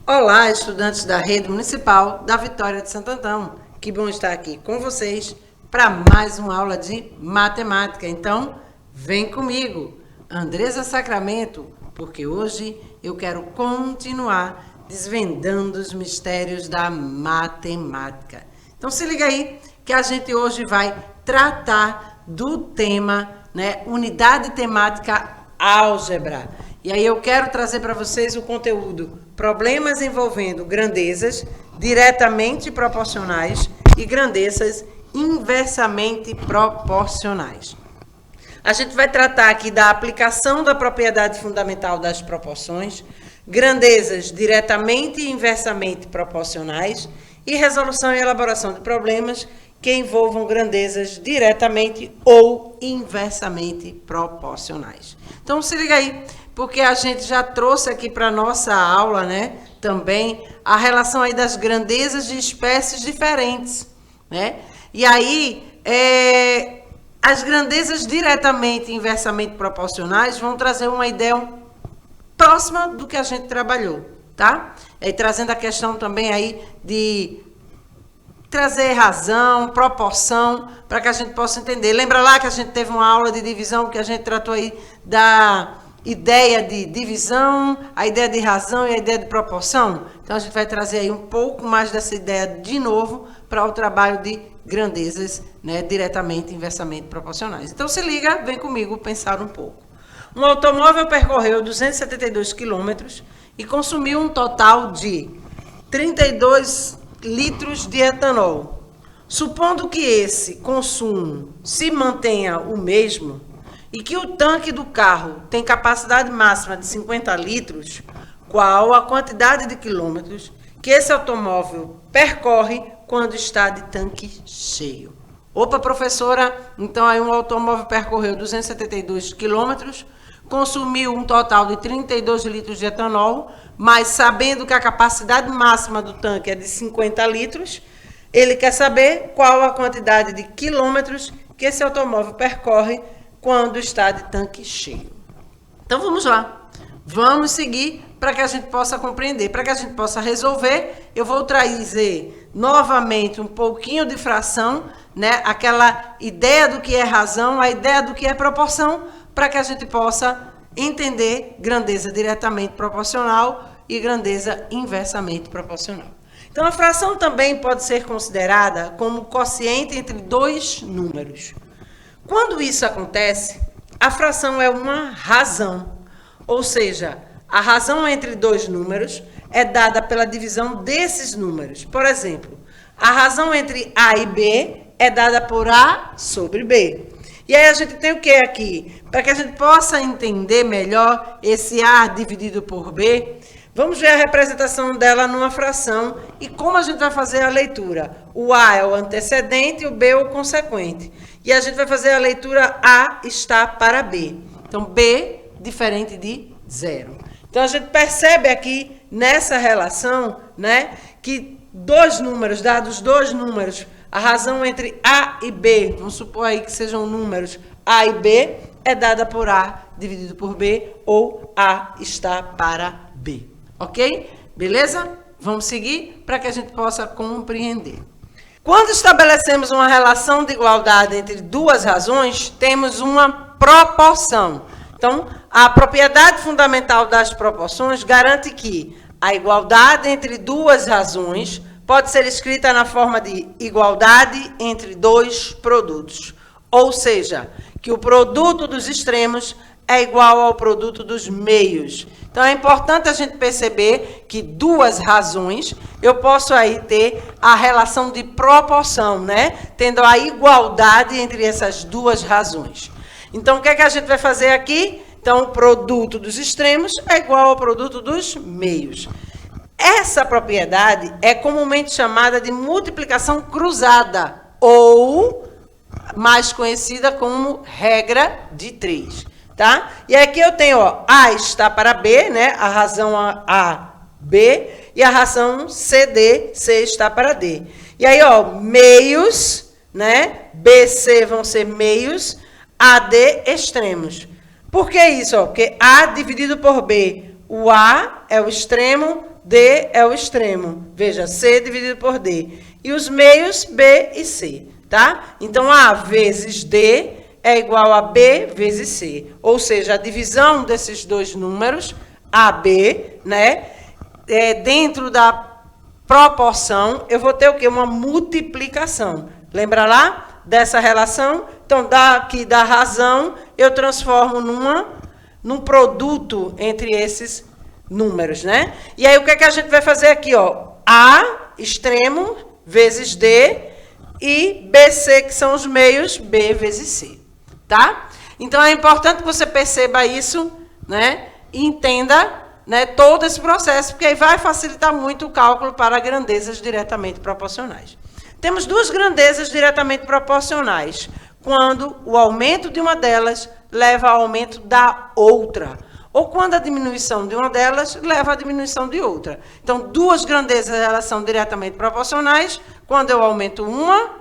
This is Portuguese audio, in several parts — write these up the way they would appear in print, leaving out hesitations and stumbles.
Olá, estudantes da Rede Municipal da Vitória de Santo Antão. Que bom estar aqui com vocês para mais uma aula de matemática. Então, vem comigo, Andresa Sacramento, porque hoje eu quero continuar desvendando os mistérios da matemática. Então, se liga aí que a gente hoje vai tratar do tema, unidade temática álgebra. E aí eu quero trazer para vocês o conteúdo problemas envolvendo grandezas diretamente proporcionais e grandezas inversamente proporcionais. A gente vai tratar aqui da aplicação da propriedade fundamental das proporções, grandezas diretamente e inversamente proporcionais e resolução e elaboração de problemas que envolvam grandezas diretamente ou inversamente proporcionais. Então, se liga aí, porque a gente já trouxe aqui para a nossa aula, também a relação aí das grandezas de espécies diferentes, E aí, as grandezas diretamente e inversamente proporcionais vão trazer uma ideia próxima do que a gente trabalhou, tá? E trazendo a questão também aí de trazer razão, proporção, para que a gente possa entender. Lembra lá que a gente teve uma aula de divisão, que a gente tratou aí da ideia de divisão, a ideia de razão e a ideia de proporção? Então, a gente vai trazer aí um pouco mais dessa ideia de novo para o trabalho de grandezas, diretamente e inversamente proporcionais. Então, se liga, vem comigo pensar um pouco. Um automóvel percorreu 272 quilômetros e consumiu um total de 32 litros de etanol. Supondo que esse consumo se mantenha o mesmo e que o tanque do carro tem capacidade máxima de 50 litros, qual a quantidade de quilômetros que esse automóvel percorre quando está de tanque cheio? Opa, professora, então aí um automóvel percorreu 272 quilômetros, consumiu um total de 32 litros de etanol, mas sabendo que a capacidade máxima do tanque é de 50 litros, ele quer saber qual a quantidade de quilômetros que esse automóvel percorre quando está de tanque cheio. Então, vamos lá. Vamos seguir para que a gente possa compreender. Para que a gente possa resolver, eu vou trazer novamente um pouquinho de fração, aquela ideia do que é razão, a ideia do que é proporção, para que a gente possa entender grandeza diretamente proporcional e grandeza inversamente proporcional. Então, a fração também pode ser considerada como quociente entre dois números. Quando isso acontece, a fração é uma razão, ou seja, a razão entre dois números é dada pela divisão desses números. Por exemplo, a razão entre A e B é dada por A sobre B. E aí a gente tem o que aqui? Para que a gente possa entender melhor esse A dividido por B, vamos ver a representação dela numa fração e como a gente vai fazer a leitura. O A é o antecedente e o B é o consequente. E a gente vai fazer a leitura A está para B. Então, B diferente de 0. Então, a gente percebe aqui nessa relação, que dois números, dados dois números, a razão entre A e B, vamos supor aí que sejam números A e B, é dada por A dividido por B, ou A está para B. Ok? Beleza? Vamos seguir para que a gente possa compreender. Quando estabelecemos uma relação de igualdade entre duas razões, temos uma proporção. Então, a propriedade fundamental das proporções garante que a igualdade entre duas razões pode ser escrita na forma de igualdade entre dois produtos. Ou seja, que o produto dos extremos é igual ao produto dos meios. Então, é importante a gente perceber que duas razões, eu posso aí ter a relação de proporção, Tendo a igualdade entre essas duas razões. Então, o que é que a gente vai fazer aqui? Então, o produto dos extremos é igual ao produto dos meios. Essa propriedade é comumente chamada de multiplicação cruzada, ou mais conhecida como regra de 3. Tá? E aqui eu tenho, A está para B, a razão A, B, e a razão CD, C está para D. E aí, meios, BC vão ser meios, AD extremos. Por que isso? Porque A dividido por B o A é o extremo, D é o extremo. Veja, C dividido por D. E os meios, B e C, tá? Então, A vezes D é igual a B vezes C. Ou seja, a divisão desses dois números, AB, né? Dentro da proporção, eu vou ter o quê? Uma multiplicação. Lembra lá dessa relação? Então, daqui da razão, eu transformo num produto entre esses números, né? E aí, o que é que a gente vai fazer aqui, ó? A, extremo, vezes D, e BC, que são os meios, B vezes C, tá? Então, é importante que você perceba isso, né? E entenda, né, todo esse processo, porque aí vai facilitar muito o cálculo para grandezas diretamente proporcionais. Temos duas grandezas diretamente proporcionais, quando o aumento de uma delas leva ao aumento da outra, ou quando a diminuição de uma delas leva à diminuição de outra. Então, duas grandezas elas são diretamente proporcionais, quando eu aumento uma,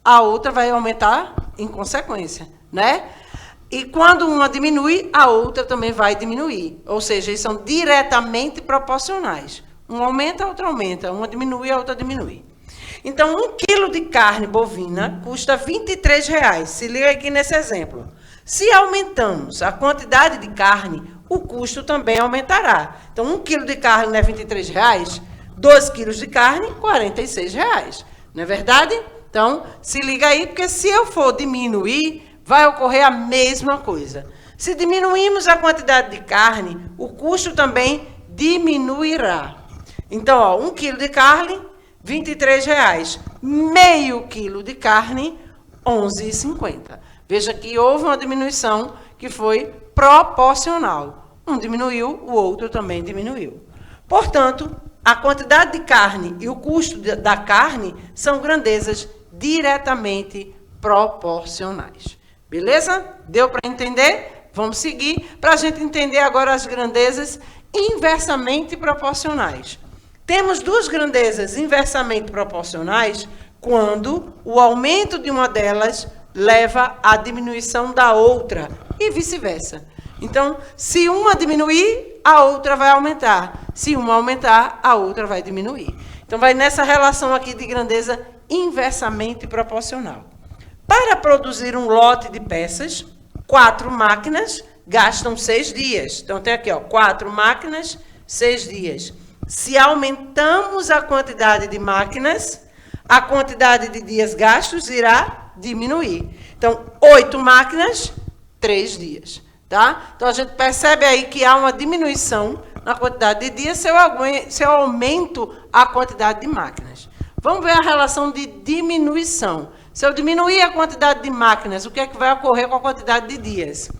a outra vai aumentar em consequência, né? E quando uma diminui, a outra também vai diminuir. Ou seja, eles são diretamente proporcionais. Um aumenta, a outra aumenta. Uma diminui, a outra diminui. Então, 1 quilo de carne bovina custa R$ 23,00. Se liga aqui nesse exemplo. Se aumentamos a quantidade de carne, o custo também aumentará. Então, 1 quilo de carne não é R$ 23,00? 2 quilos de carne, R$ 46,00. Não é verdade? Então, se liga aí, porque se eu for diminuir, vai ocorrer a mesma coisa. Se diminuirmos a quantidade de carne, o custo também diminuirá. Então, ó, 1 quilo de carne, R$ 23,00. Meio quilo de carne, R$ 11,50. Veja que houve uma diminuição que foi proporcional. Um diminuiu, o outro também diminuiu. Portanto, a quantidade de carne e o custo da carne são grandezas diretamente proporcionais. Beleza? Deu para entender? Vamos seguir para a gente entender agora as grandezas inversamente proporcionais. Temos duas grandezas inversamente proporcionais quando o aumento de uma delas leva à diminuição da outra e vice-versa. Então, se uma diminuir, a outra vai aumentar. Se uma aumentar, a outra vai diminuir. Então, vai nessa relação aqui de grandeza inversamente proporcional. Para produzir um lote de peças, 4 máquinas gastam 6 dias. Então, tem aqui, ó, 4 máquinas, 6 dias. Se aumentamos a quantidade de máquinas, a quantidade de dias gastos irá diminuir. Então, 8 máquinas, 3 dias. Tá? Então, a gente percebe aí que há uma diminuição na quantidade de dias se eu aumento a quantidade de máquinas. Vamos ver a relação de diminuição. Se eu diminuir a quantidade de máquinas, o que é que vai ocorrer com a quantidade de dias?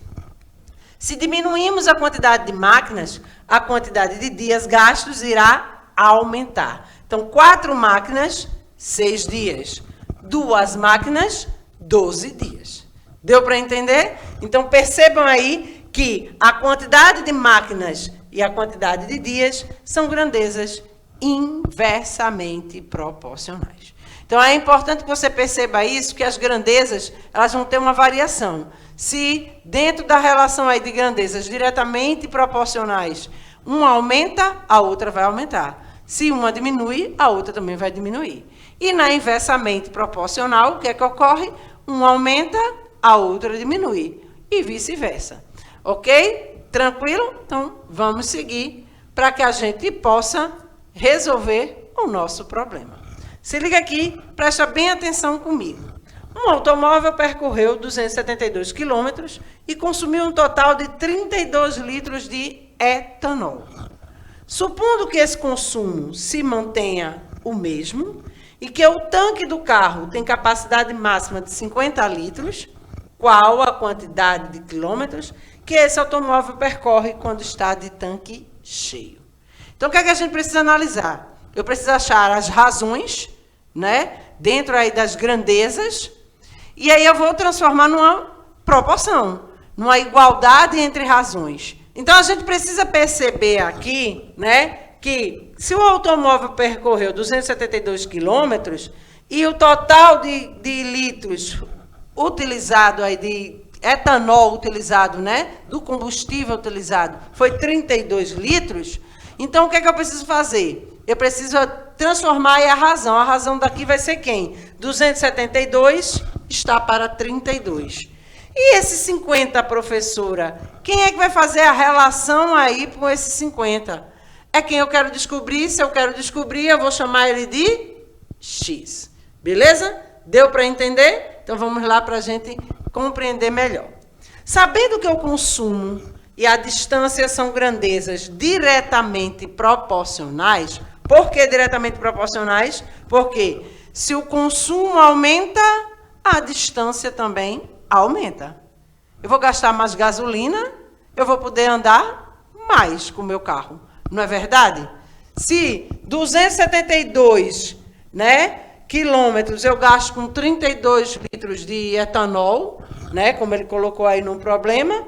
Se diminuirmos a quantidade de máquinas, a quantidade de dias gastos irá aumentar. Então, 4 máquinas, 6 dias. 2 máquinas, 12 dias. Deu para entender? Então, percebam aí que a quantidade de máquinas e a quantidade de dias são grandezas inversamente proporcionais. Então, é importante que você perceba isso, que as grandezas elas vão ter uma variação. Se dentro da relação aí de grandezas diretamente proporcionais, uma aumenta, a outra vai aumentar. Se uma diminui, a outra também vai diminuir. E na inversamente proporcional, o que é que ocorre? Uma aumenta, a outra diminui. E vice-versa. Ok? Tranquilo? Então, vamos seguir para que a gente possa resolver o nosso problema. Se liga aqui, presta bem atenção comigo. Um automóvel percorreu 272 quilômetros e consumiu um total de 32 litros de etanol. Supondo que esse consumo se mantenha o mesmo e que o tanque do carro tem capacidade máxima de 50 litros, qual a quantidade de quilômetros que esse automóvel percorre quando está de tanque cheio? Então, o que é que a gente precisa analisar? Eu preciso achar as razões, né, dentro aí das grandezas, e aí eu vou transformar numa proporção, numa igualdade entre razões. Então, a gente precisa perceber aqui, né, que se o automóvel percorreu 272 quilômetros e o total de litros utilizado aí de etanol utilizado, né, do combustível utilizado, foi 32 litros, então o que é que eu preciso fazer? Eu preciso transformar aí a razão. A razão daqui vai ser quem? 272 está para 32. E esse 50, professora? Quem é que vai fazer a relação aí com esse 50? É quem eu quero descobrir. Se eu quero descobrir, eu vou chamar ele de X. Beleza? Deu para entender? Então, vamos lá para a gente compreender melhor. Sabendo que o consumo e a distância são grandezas diretamente proporcionais. Por que diretamente proporcionais? Porque se o consumo aumenta, a distância também aumenta. Eu vou gastar mais gasolina, eu vou poder andar mais com o meu carro. Não é verdade? Se 272, né, quilômetros eu gasto com 32 litros de etanol, né, como ele colocou aí no problema,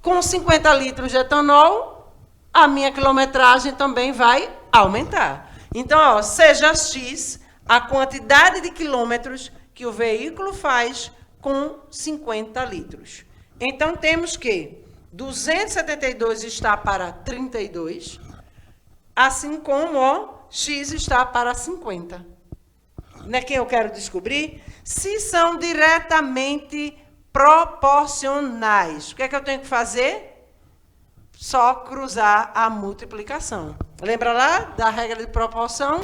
com 50 litros de etanol, a minha quilometragem também vai aumentar. Então, ó, seja X a quantidade de quilômetros que o veículo faz com 50 litros. Então, temos que 272 está para 32, assim como ó, X está para 50. Não é quem eu quero descobrir? Se são diretamente proporcionais. O que é que eu tenho que fazer? Só cruzar a multiplicação. Lembra lá da regra de proporção?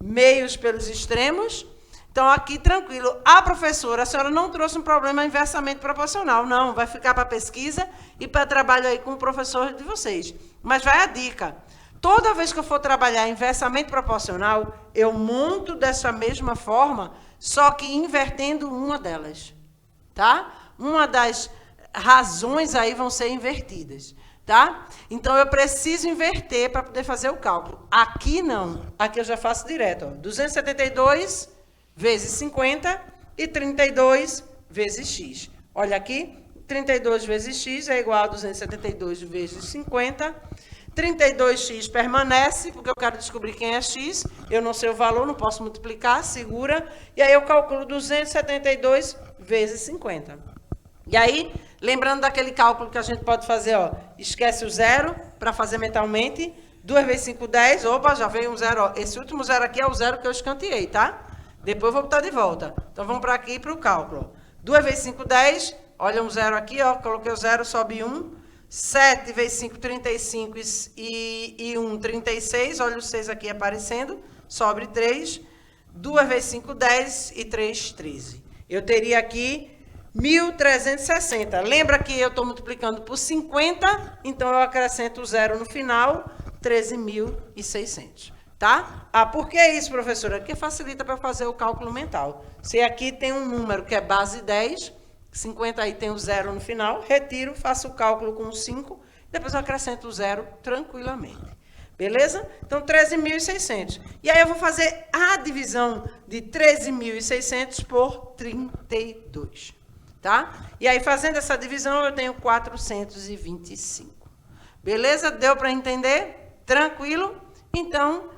Meios pelos extremos. Então, aqui, tranquilo. A professora, a senhora não trouxe um problema inversamente proporcional. Não, vai ficar para pesquisa e para trabalho aí com o professor de vocês. Mas vai a dica. Toda vez que eu for trabalhar inversamente proporcional, eu monto dessa mesma forma, só que invertendo uma delas. Tá? Uma das razões aí vão ser invertidas. Tá? Então, eu preciso inverter para poder fazer o cálculo. Aqui não. Aqui eu já faço direto. Ó. 272 vezes 50 e 32 vezes x. Olha aqui. 32 vezes x é igual a 272 vezes 50. 32x permanece, porque eu quero descobrir quem é x. Eu não sei o valor, não posso multiplicar. Segura. E aí eu calculo 272 vezes 50. E aí, lembrando daquele cálculo que a gente pode fazer, ó, esquece o zero para fazer mentalmente. 2 vezes 5, 10. Opa, já veio um zero. Ó. Esse último zero aqui é o zero que eu escanteei, tá? Depois eu vou botar de volta. Então, vamos para aqui para o cálculo. 2 vezes 5, 10. Olha um zero aqui, ó. Coloquei o zero, sobe 1. 7 vezes 5, 35 e 1, 36. Olha o 6 aqui aparecendo. Sobre 3. 2 vezes 5, 10 e 3, 13. Eu teria aqui 1.360. Lembra que eu estou multiplicando por 50, então eu acrescento o zero no final, 13.600. Tá? Ah, por que isso, professora? Porque facilita para fazer o cálculo mental. Se aqui tem um número que é base 10, 50 aí tem o zero no final, retiro, faço o cálculo com 5, depois eu acrescento o zero tranquilamente. Beleza? Então, 13.600. E aí eu vou fazer a divisão de 13.600 por 32. Tá? E aí, fazendo essa divisão, eu tenho 425. Beleza? Deu para entender? Tranquilo? Então,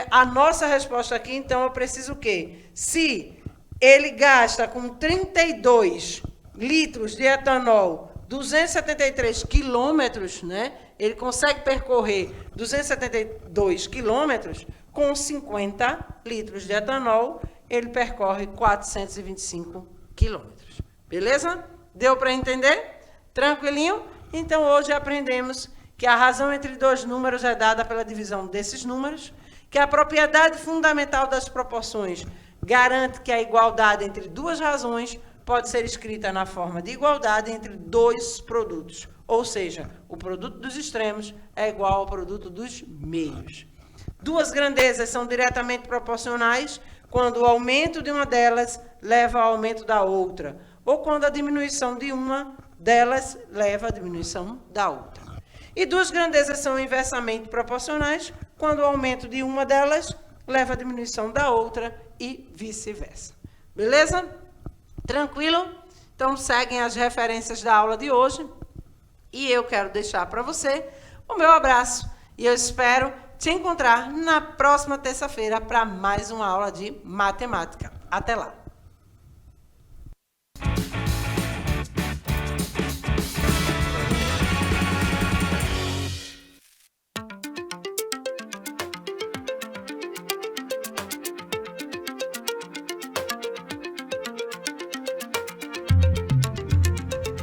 a nossa resposta aqui, então, eu preciso o quê? Se ele gasta com 32 litros de etanol 273 quilômetros, né? Ele consegue percorrer 272 quilômetros com 50 litros de etanol, ele percorre 425 quilômetros. Beleza? Deu para entender? Tranquilinho? Então, hoje aprendemos que a razão entre dois números é dada pela divisão desses números, que a propriedade fundamental das proporções garante que a igualdade entre duas razões pode ser escrita na forma de igualdade entre dois produtos, ou seja, o produto dos extremos é igual ao produto dos meios. Duas grandezas são diretamente proporcionais quando o aumento de uma delas leva ao aumento da outra, ou quando a diminuição de uma delas leva à diminuição da outra. E duas grandezas são inversamente proporcionais quando o aumento de uma delas leva à diminuição da outra e vice-versa. Beleza? Tranquilo? Então, seguem as referências da aula de hoje. E eu quero deixar para você o meu abraço. E eu espero te encontrar na próxima terça-feira para mais uma aula de matemática. Até lá!